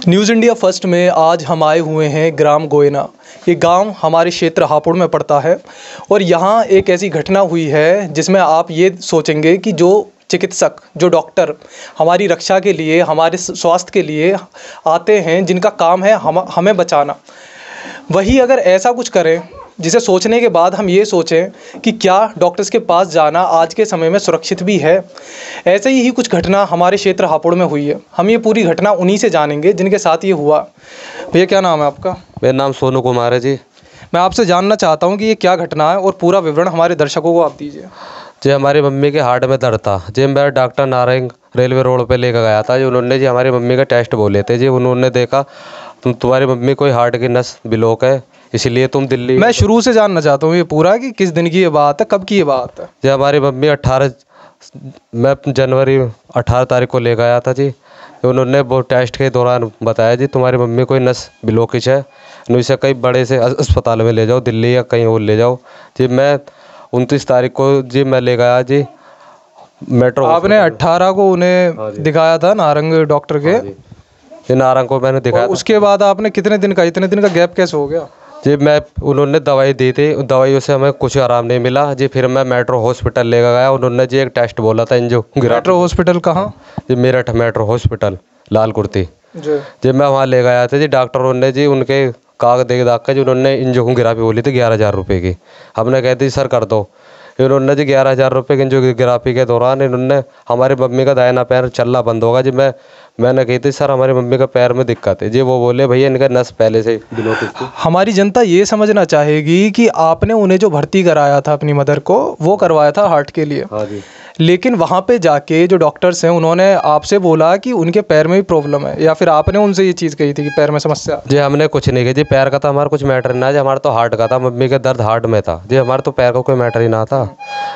News India first में आज हम आए हुए हैं ग्राम गोयना। ये गांव हमारे क्षेत्र हापुड़ में पड़ता है और यहाँ एक ऐसी घटना हुई है जिसमें आप ये सोचेंगे कि जो चिकित्सक, जो डॉक्टर हमारी रक्षा के लिए, हमारे स्वास्थ्य के लिए आते हैं, जिनका काम है हमें बचाना, वही अगर ऐसा कुछ करें जिसे सोचने के बाद हम ये सोचें कि क्या डॉक्टर्स के पास जाना आज के समय में सुरक्षित भी है। ऐसे ही कुछ घटना हमारे क्षेत्र हापुड़ में हुई है। हम ये पूरी घटना उन्हीं से जानेंगे जिनके साथ ये हुआ। भैया क्या नाम है आपका? मेरा नाम सोनू कुमार है जी। मैं आपसे जानना चाहता हूँ कि ये क्या घटना है और पूरा विवरण हमारे दर्शकों को आप दीजिए। जी हमारी मम्मी के हार्ट में दर्द था जी। मैं डॉक्टर नारंग रेलवे रोड पे लेकर गया था जी। उन्होंने जी हमारी मम्मी का टेस्ट बोले थे जी। उन्होंने देखा तुम्हारी मम्मी कोई हार्ट की नस ब्लॉक है, इसलिए तुम दिल्ली। मैं शुरू से जानना चाहता हूँ ये पूरा कि किस दिन की ये बात है, कब की ये बात है? जी हमारी मम्मी मैं जनवरी 18 तारीख को ले गया था जी। उन्होंने वो टेस्ट के दौरान बताया जी तुम्हारी मम्मी कोई नस ब्लॉकेज है, इसे कहीं बड़े से अस्पताल में ले जाओ, दिल्ली या कहीं और ले जाओ जी। मैं 29 तारीख को जी मैं ले गया जी मेट्रो। आपने 18 को उन्हें दिखाया था नारंग डॉक्टर के? जी नारंग को मैंने दिखाया। उसके बाद आपने इतने दिन का गैप कैसे हो गया जी? उन्होंने दवाई दी थी, दवाइयों से हमें कुछ आराम नहीं मिला जी। फिर मैं मेट्रो हॉस्पिटल ले गया। उन्होंने जी एक टेस्ट बोला था एंजियोग्राफी। मेट्रो हॉस्पिटल कहाँ जी? मेरठ मेट्रो हॉस्पिटल लाल कुर्ती जी। मैं वहाँ ले गया था जी। डॉक्टरों ने जी उनके कागज देख दाख के जी उन्होंने एंजियोग्राफी बोली थी 11,000 रुपये की। हमने कह दी सर कर दो। इन्होंने जी 11,000 रुपये की एंजियोग्राफी के दौरान इन्होंने हमारी मम्मी का दाहिना पैर चलना बंद होगा जी। मैंने कही थी सर हमारी मम्मी का पैर में दिक्कत है जी। वो बोले भैया इनका नस पहले से ब्लॉकेज थी। हमारी जनता ये समझना चाहेगी कि आपने उन्हें जो भर्ती कराया था अपनी मदर को, वो करवाया था हार्ट के लिए। हाँ जी। लेकिन वहाँ पे जाके जो डॉक्टर्स हैं उन्होंने आपसे बोला कि उनके पैर में भी प्रॉब्लम है, या फिर आपने उनसे ये चीज़ कही थी कि पैर में समस्या? जी हमने कुछ नहीं कही जी। पैर का तो हमारा कुछ मैटर ना जी, हमारा तो हार्ट का था। मम्मी का दर्द हार्ट में था जी, हमारा तो पैर का कोई मैटर ही ना था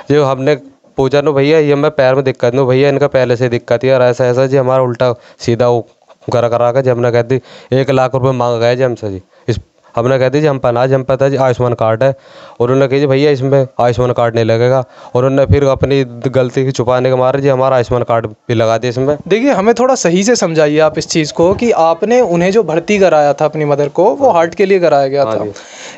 जी। हमने पूछा नो भैया ये मैं पैर में दिक्कत नो भैया इनका पहले से दिक्कत है और ऐसा ऐसा जी। हमारा उल्टा सीधा वो करा कर जी हमने कह दी 1 लाख रुपए मांग गए जी हमसे जी। हमने कह दी जी हम पनाज हम पता जी आयुष्मान कार्ड है। और उन्होंने कही जी भैया इसमें आयुष्मान कार्ड नहीं लगेगा। और उन्होंने फिर अपनी गलती की छुपाने के मारे जी हमारा आयुष्मान कार्ड भी लगा दिया इसमें। देखिए हमें थोड़ा सही से समझाइए आप इस चीज़ को कि आपने उन्हें जो भर्ती कराया था अपनी मदर को, वो हार्ट के लिए कराया गया था,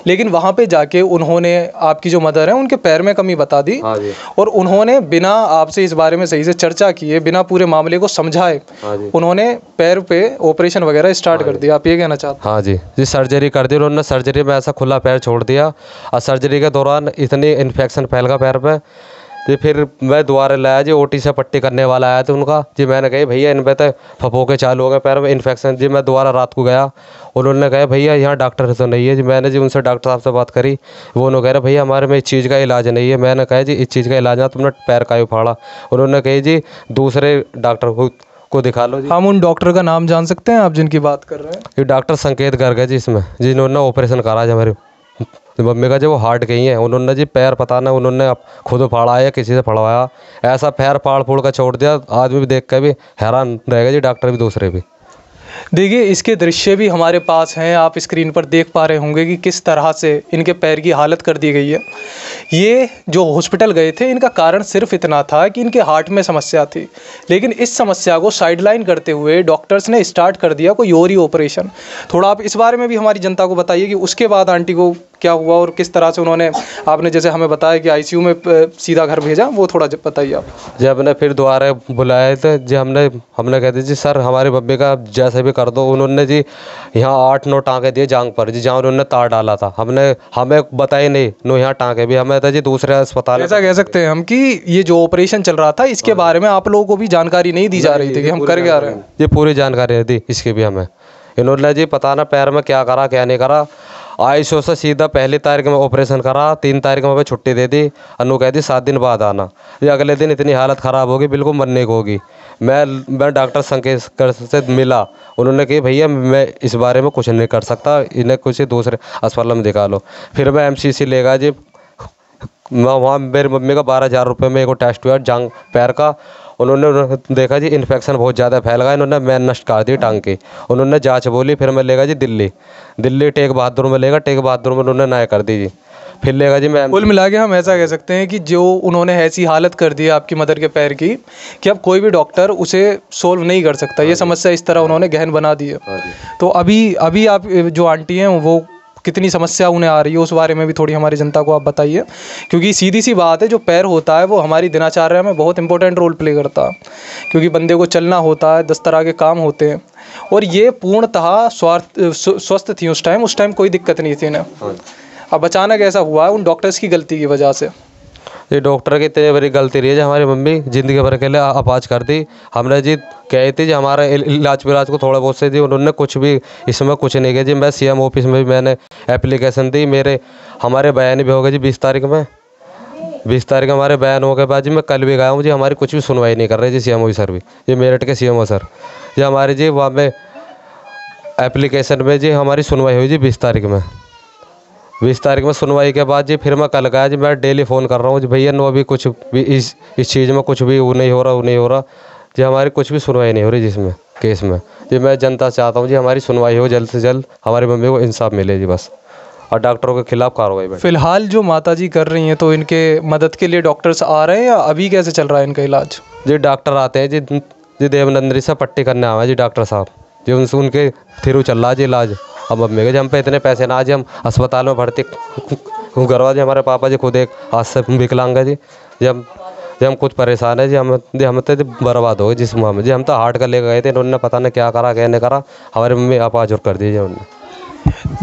लेकिन वहाँ पे जाके उन्होंने आपकी जो मदर है उनके पैर में कमी बता दी और उन्होंने बिना आपसे इस बारे में सही से चर्चा किए, बिना पूरे मामले को समझाए, उन्होंने पैर पे ऑपरेशन वगैरह स्टार्ट कर दिया। आप ये कहना चाहते हैं? हाँ जी सर्जरी कर दी उन्होंने। सर्जरी में ऐसा खुला पैर छोड़ दिया और सर्जरी के दौरान इतनी इन्फेक्शन फैल गया पैर पे जी। फिर मैं दोबारा लाया जी, ओटी से पट्टी करने वाला आया था उनका जी। मैंने कही भैया इन पे तो फफोके चालू हो गए पैर में इन्फेक्शन जी। मैं दोबारा रात को गया, उन्होंने कहा भैया यहाँ डॉक्टर तो नहीं है जी। मैंने जी उनसे डॉक्टर साहब से बात करी, वो उन्होंने कह रहे भैया हमारे में इस चीज़ का इलाज नहीं है। मैंने कहा जी इस चीज़ का इलाज ना, तुमने पैर का ही उखाड़ा। उन्होंने कही जी दूसरे डॉक्टर को दिखा लो जी। हम उन डॉक्टर का नाम जान सकते हैं आप जिनकी बात कर रहे हैं? ये डॉक्टर संकेत गर्ग है जी इसमें, जिन्होंने ऑपरेशन करा है हमारी मम्मी का जो वो हार्ट के ही है। उन्होंने जी पैर पता नहीं उन्होंने खुद फाड़ा या किसी से फड़वाया, ऐसा पैर फाड़ फूड़ कर छोड़ दिया। आदमी भी देख कर भी हैरान रहेगा जी, डॉक्टर भी दूसरे भी। देखिए इसके दृश्य भी हमारे पास हैं, आप स्क्रीन पर देख पा रहे होंगे कि किस तरह से इनके पैर की हालत कर दी गई है। ये जो हॉस्पिटल गए थे इनका कारण सिर्फ इतना था कि इनके हार्ट में समस्या थी, लेकिन इस समस्या को साइडलाइन करते हुए डॉक्टर्स ने स्टार्ट कर दिया कोई और ही ऑपरेशन। थोड़ा आप इस बारे में भी हमारी जनता को बताइए कि उसके बाद आंटी को क्या हुआ और किस तरह से उन्होंने, आपने जैसे हमें बताया कि आईसीयू में सीधा घर भेजा, वो थोड़ा बताइए आप। जब हमने फिर दोबारा बुलाए थे जी, हमने कह दी जी सर हमारी मम्मी का जैसे भी कर दो। उन्होंने जी यहाँ 8-9 टाँके दिए जांग पर जी, जहाँ उन्होंने तार डाला था। हमें बताए नहीं नो यहाँ टाँके भी, हमें था जी दूसरे अस्पताल। ऐसा कह सकते हैं हम कि ये जो ऑपरेशन चल रहा था इसके बारे में आप लोगों को भी जानकारी नहीं दी जा रही थी कि हम कर क्या रहे हैं? जी पूरी जानकारी दी इसकी भी हमें। इन्होंने जी पता ना पैर में क्या करा क्या नहीं करा। आईसीयू से सीधा 1 तारीख में ऑपरेशन करा, 3 तारीख में हमें छुट्टी दे दी। अनु कह दी 7 दिन बाद आना। ये अगले दिन इतनी हालत ख़राब होगी बिल्कुल मरने को होगी। मैं डॉक्टर संकेत से मिला, उन्होंने कही भैया मैं इस बारे में कुछ नहीं कर सकता, इन्हें कुछ दूसरे अस्पताल में दिखा लो। फिर मैं MCC ले गया जी। वहाँ मेरी मम्मी का 12,000 रुपये में एक टेस्ट हुआ जांग पैर का, उन्होंने देखा जी इन्फेक्शन बहुत ज़्यादा फैल गया, इन्होंने मैन नष्ट कर दी टांग की। उन्होंने जांच बोली, फिर मैं लेगा जी दिल्ली टेक बहादुर में लेगा, टेक बहादुर में उन्होंने नया कर दी जी। फिर लेगा जी मैं कुल मिला के हम ऐसा कह सकते हैं कि जो उन्होंने ऐसी हालत कर दी है आपकी मदर के पैर की कि अब कोई भी डॉक्टर उसे सोल्व नहीं कर सकता। ये समस्या इस तरह उन्होंने गहन बना दी है। तो अभी आप जो आंटी हैं वो कितनी समस्या उन्हें आ रही है उस बारे में भी थोड़ी हमारी जनता को आप बताइए, क्योंकि सीधी सी बात है, जो पैर होता है वो हमारी दिनचर्या में बहुत इंपॉर्टेंट रोल प्ले करता है, क्योंकि बंदे को चलना होता है, 10 तरह के काम होते हैं। और ये पूर्णतः स्वस्थ थी उस टाइम कोई दिक्कत नहीं थी इन्हें। अब अचानक ऐसा हुआ है उन डॉक्टर्स की गलती की वजह से। ये डॉक्टर की इतनी बड़ी गलती रही है जो हमारी मम्मी ज़िंदगी भर के लिए अपाज कर दी। हमने जी कही थी जी हमारा इलाज को थोड़ा बहुत से जी, उन्होंने कुछ भी इसमें कुछ नहीं किया जी। मैं सीएम ऑफिस में भी मैंने एप्लीकेशन दी, हमारे बयान भी हो गए जी 20 तारीख में। 20 तारीख हमारे बयान हो गए बाद जी मैं कल भी गया हूँ जी, हमारी कुछ भी सुनवाई नहीं कर रहे जी सीएम ऑफिसर भी। ये मेरठ के सीएम सर जी हमारी जी वहाँ में एप्लीकेशन में जी हमारी सुनवाई हुई जी 20 तारीख में। 20 तारीख में सुनवाई के बाद जी फिर मैं कल गया जी, मैं डेली फ़ोन कर रहा हूँ जी भैया नो अभी कुछ भी इस चीज़ में कुछ भी वो नहीं हो रहा जी, हमारी कुछ भी सुनवाई नहीं हो रही जिसमें केस में जी। मैं जनता चाहता हूँ जी हमारी सुनवाई हो जल्द से जल्द, हमारी मम्मी को इंसाफ मिले जी बस, और डॉक्टरों के खिलाफ कार्रवाई। फिलहाल जो माता जी कर रही हैं तो इनके मदद के लिए डॉक्टर्स आ रहे हैं या अभी कैसे चल रहा है इनका इलाज? जी डॉक्टर आते हैं जी देवनंदरी से पट्टी करने आए हैं जी डॉक्टर साहब जी, उनके थ्रू चल रहा है जी इलाज। अब मम्मी के हम पे इतने पैसे ना जी हम अस्पताल में भर्ती करवा जी। हमारे पापा जी खुद एक हाथ से विकलांग है जी। जब हम कुछ परेशान है जी, हम तो बर्बाद हो गए जिस मुँह में जी। हम तो हार्ट का ले गए थे, इन्होंने पता नहीं क्या करा क्या नहीं करा, हमारी मम्मी अपाज कर दी जी उन्होंने।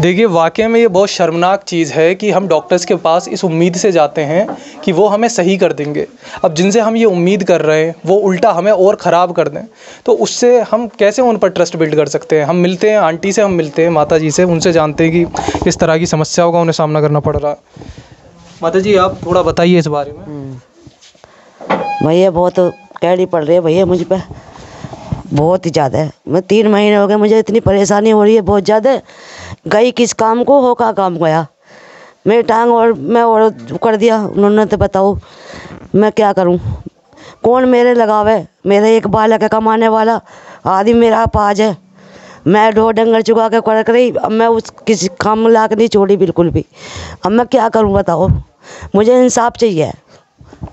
देखिए वाकई में ये बहुत शर्मनाक चीज़ है कि हम डॉक्टर्स के पास इस उम्मीद से जाते हैं कि वो हमें सही कर देंगे। अब जिनसे हम ये उम्मीद कर रहे हैं वो उल्टा हमें और ख़राब कर दें, तो उससे हम कैसे उन पर ट्रस्ट बिल्ड कर सकते हैं? हम मिलते हैं आंटी से, हम मिलते हैं माता जी से, उनसे जानते हैं कि इस तरह की समस्याओं का उन्हें सामना करना पड़ रहा है। माता जी आप थोड़ा बताइए इस बारे में। भैया बहुत कैडी पड़ रही है भैया मुझ पर, बहुत ही ज़्यादा है। मैं 3 महीने हो गए, मुझे इतनी परेशानी हो रही है बहुत ज़्यादा। गई किस काम को हो का काम गया, मेरी टांग और मैं और कर दिया उन्होंने, तो बताओ मैं क्या करूं? कौन मेरे लगावे? मेरे एक बालक है कमाने वाला आदमी, मेरा अपाज है। मैं ढो डंगर चुका के कर रही, अब मैं उस किसी काम ला के नहीं छोड़ी बिल्कुल भी। अब मैं क्या करूं बताओ? मुझे इंसाफ चाहिए।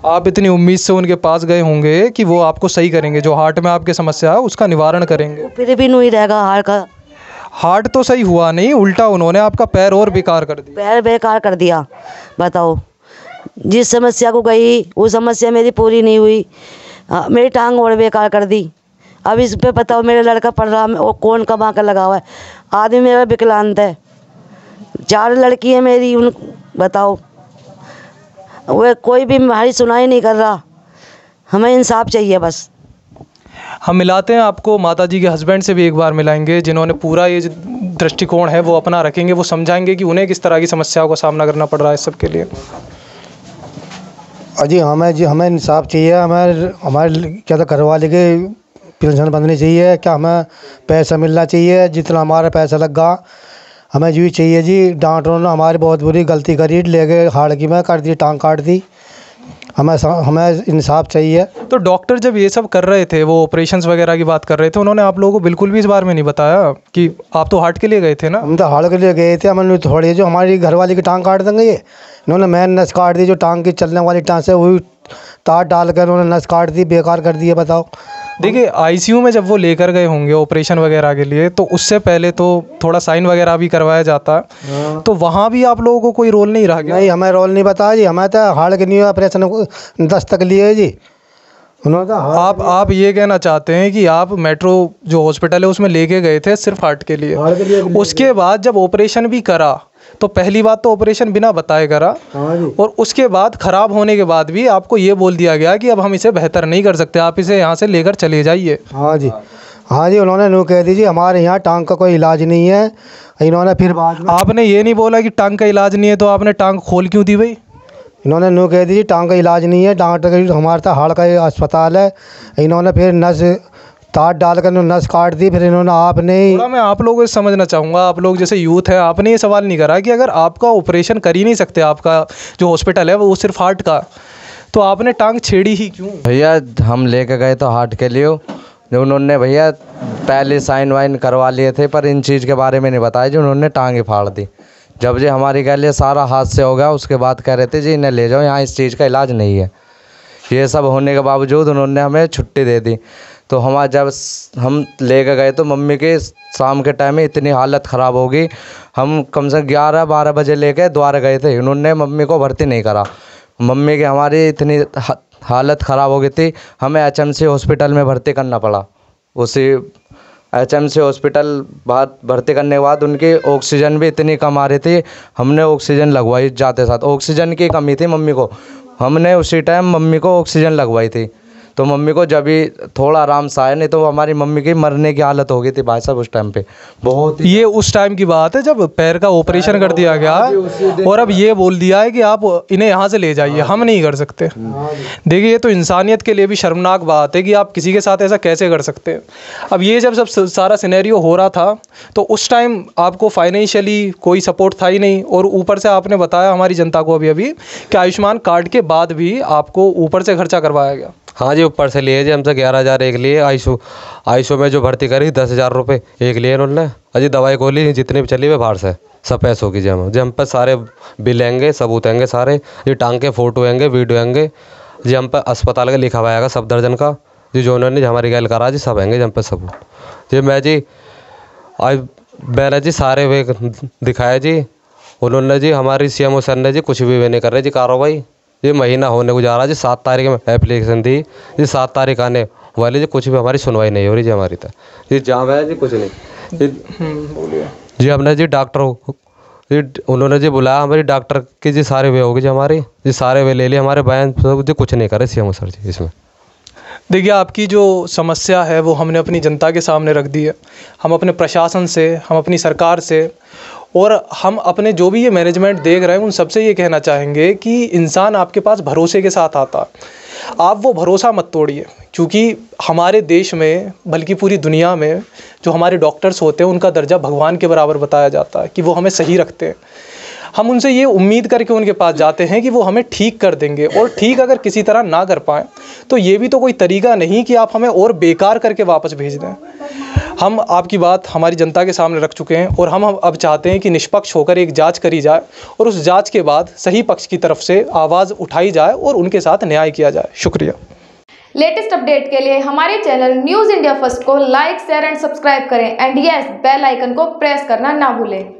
आप इतनी उम्मीद से उनके पास गए होंगे कि वो आपको सही करेंगे, जो हार्ट में आपकी समस्या है उसका निवारण करेंगे। फिर भी नहीं रहेगा हार्ट का। हार्ट तो सही हुआ नहीं, उल्टा उन्होंने आपका पैर और बेकार कर दिया। पैर बेकार कर दिया। बताओ जिस समस्या को गई वो समस्या मेरी पूरी नहीं हुई, मेरी टांग और बेकार कर दी। अब इस पे बताओ मेरा लड़का पढ़ रहा है, वो कौन कमा कर लगा हुआ है? आदमी मेरा विकलांग है, 4 लड़की है मेरी, उन बताओ वो कोई भी हमारी सुनाई नहीं कर रहा। हमें इंसाफ चाहिए बस। हम मिलाते हैं आपको माता जी के हस्बैंड से भी एक बार मिलाएंगे, जिन्होंने पूरा ये जो दृष्टिकोण है वो अपना रखेंगे, वो समझाएंगे कि उन्हें किस तरह की समस्याओं का सामना करना पड़ रहा है इस सब के लिए। जी हमें इंसाफ चाहिए। हमारे क्या तो घरवाले के पेंशन बननी चाहिए, क्या हमें पैसा मिलना चाहिए, जितना हमारा पैसा लगा हमें जी चाहिए जी। डॉक्टरों ने हमारी बहुत बुरी गलती करी, लेके हाड़ की में कर दी, टांग काट दी। हमें इंसाफ चाहिए। तो डॉक्टर जब ये सब कर रहे थे, वो ऑपरेशंस वगैरह की बात कर रहे थे, उन्होंने आप लोगों को बिल्कुल भी इस बारे में नहीं बताया कि आप तो हार्ट के लिए गए थे ना? हम तो हार्ट के लिए गए थे। हमने थोड़ी जो हमारी घरवाली की टांग काट देंगे, ये इन्होंने मैन नस काट दी, जो टांग की चलने वाली टांग से वही तार डाल कर उन्होंने नस काट दी, बेकार कर दी है। बताओ। देखिए आईसीयू में जब वो लेकर गए होंगे ऑपरेशन वगैरह के लिए, तो उससे पहले तो थोड़ा साइन वगैरह भी करवाया जाता है, तो वहाँ भी आप लोगों को कोई रोल नहीं रहा गया? नहीं, हमें रोल नहीं बताया जी। हमें तो हार्ट के नहीं ऑपरेशन 10 तक लिए जी उन्होंने तो। आप ये कहना चाहते हैं कि आप मेट्रो जो हॉस्पिटल है उसमें लेके गए थे सिर्फ हार्ट के लिए, उसके बाद जब ऑपरेशन भी करा तो पहली बात तो ऑपरेशन बिना बताए करा, और उसके बाद ख़राब होने के बाद भी आपको ये बोल दिया गया कि अब हम इसे बेहतर नहीं कर सकते, आप इसे यहाँ से लेकर चले जाइए। हाँ जी उन्होंने नो कह दीजिए हमारे यहाँ टांग का कोई इलाज नहीं है। इन्होंने फिर बाद में आपने ये नहीं बोला कि टांग का इलाज नहीं है, तो आपने टांग खोल क्यों दी भाई? इन्होंने नो कह दीजिए टांग का इलाज नहीं है, डॉक्टर हमारा था हार्ट का अस्पताल है। इन्होंने फिर नस तार डालकर नस काट दी। फिर इन्होंने आपने थोड़ा मैं आप लोगों से समझना चाहूँगा, आप लोग जैसे यूथ है, आपने ये सवाल नहीं करा कि अगर आपका ऑपरेशन कर ही नहीं सकते, आपका जो हॉस्पिटल है वो सिर्फ हार्ट का, तो आपने टांग छेड़ी ही क्यों? भैया हम लेके गए तो हार्ट के लिए, जो उन्होंने भैया पहले साइन वाइन करवा लिए थे, पर इन चीज़ के बारे में नहीं बताया, जो उन्होंने टांग ही फाड़ दी। जब जे हमारी कह लिए सारा हाथ से हो गया, उसके बाद कह रहे थे जी इन्हें ले जाओ, यहाँ इस चीज़ का इलाज नहीं है। ये सब होने के बावजूद उन्होंने हमें छुट्टी दे दी। तो हमारा जब हम लेके गए तो मम्मी के शाम के टाइम में इतनी हालत ख़राब हो गई, हम कम से कम 11-12 बजे लेके द्वारा गए थे, उन्होंने मम्मी को भर्ती नहीं करा। मम्मी की हमारी इतनी हालत ख़राब हो गई थी, हमें HMC हॉस्पिटल में भर्ती करना पड़ा। उसी HMC हॉस्पिटल भर्ती करने के बाद उनकी ऑक्सीजन भी इतनी कम आ रही थी, हमने ऑक्सीजन लगवाई जाते साथ। ऑक्सीजन की कमी थी मम्मी को, हमने उसी टाइम मम्मी को ऑक्सीजन लगवाई थी। तो मम्मी को जब भी थोड़ा आराम सा आया, नहीं तो हमारी मम्मी की मरने की हालत हो गई थी भाई साहब उस टाइम पे बहुत। ये उस टाइम की बात है जब पैर का ऑपरेशन कर दिया गया, और अब ये बोल दिया है कि आप इन्हें यहाँ से ले जाइए, हम नहीं कर सकते। देखिए, ये तो इंसानियत के लिए भी शर्मनाक बात है कि आप किसी के साथ ऐसा कैसे कर सकते हैं। अब ये जब सब सारा सिनेरियो हो रहा था तो उस टाइम आपको फाइनेंशियली कोई सपोर्ट था ही नहीं, और ऊपर से आपने बताया हमारी जनता को अभी कि आयुष्मान कार्ड के बाद भी आपको ऊपर से खर्चा करवाया गया। हाँ जी, ऊपर से लिए जी हमसे 11,000 एक लिए। आईसू में जो भर्ती करी 10,000 रुपये एक लिए उन्होंने। अजी दवाई गोली जितनी भी चली हुई बाहर से सब पैसों की जी हम पर सारे बिल आएंगे, सबूत आएंगे सारे, ये टांग के फ़ोटो आएंगे, वीडियो आएंगे जी, हम पर अस्पताल का लिखा हुआ आएगा सब दर्जन का जी, जो उन्होंने हमारी गैल करा जी सब आएंगे जी हम पर सबूत जी। मैं जी आज मैंने जी सारे वे दिखाया जी, उन्होंने जी हमारी CMO सर ने जी कुछ भी नहीं कर रहे जी कार्रवाई। ये महीना होने को जा रहा जी, 7 तारीख में एप्लीकेशन दी जी, 7 तारीख आने वाली जी, कुछ भी हमारी सुनवाई नहीं हो रही जी हमारी तक जी। जाम है जी कुछ नहीं बोलिए जी। हमने जी डॉक्टर जी उन्होंने जी बुलाया हमारी डॉक्टर की जी, सारे वे होगी जी हमारी जी, सारे वे ले लिए हमारे बयान सब जी, कुछ नहीं करे CMO सर जी इसमें। देखिए, आपकी जो समस्या है वो हमने अपनी जनता के सामने रख दी है। हम अपने प्रशासन से, हम अपनी सरकार से, और हम अपने जो भी ये मैनेजमेंट देख रहे हैं उन सबसे ये कहना चाहेंगे कि इंसान आपके पास भरोसे के साथ आता है, आप वो भरोसा मत तोड़िए। क्योंकि हमारे देश में, बल्कि पूरी दुनिया में, जो हमारे डॉक्टर्स होते हैं उनका दर्जा भगवान के बराबर बताया जाता है कि वो हमें सही रखते हैं। हम उनसे ये उम्मीद करके उनके पास जाते हैं कि वो हमें ठीक कर देंगे, और ठीक अगर किसी तरह ना कर पाएँ तो ये भी तो कोई तरीका नहीं कि आप हमें और बेकार करके वापस भेज दें। हम आपकी बात हमारी जनता के सामने रख चुके हैं, और हम अब चाहते हैं कि निष्पक्ष होकर एक जांच करी जाए, और उस जांच के बाद सही पक्ष की तरफ से आवाज़ उठाई जाए और उनके साथ न्याय किया जाए। शुक्रिया। लेटेस्ट अपडेट के लिए हमारे चैनल न्यूज़ इंडिया फर्स्ट को लाइक, शेयर एंड सब्सक्राइब करें, एंड यस, बेल आइकन को प्रेस करना ना भूलें।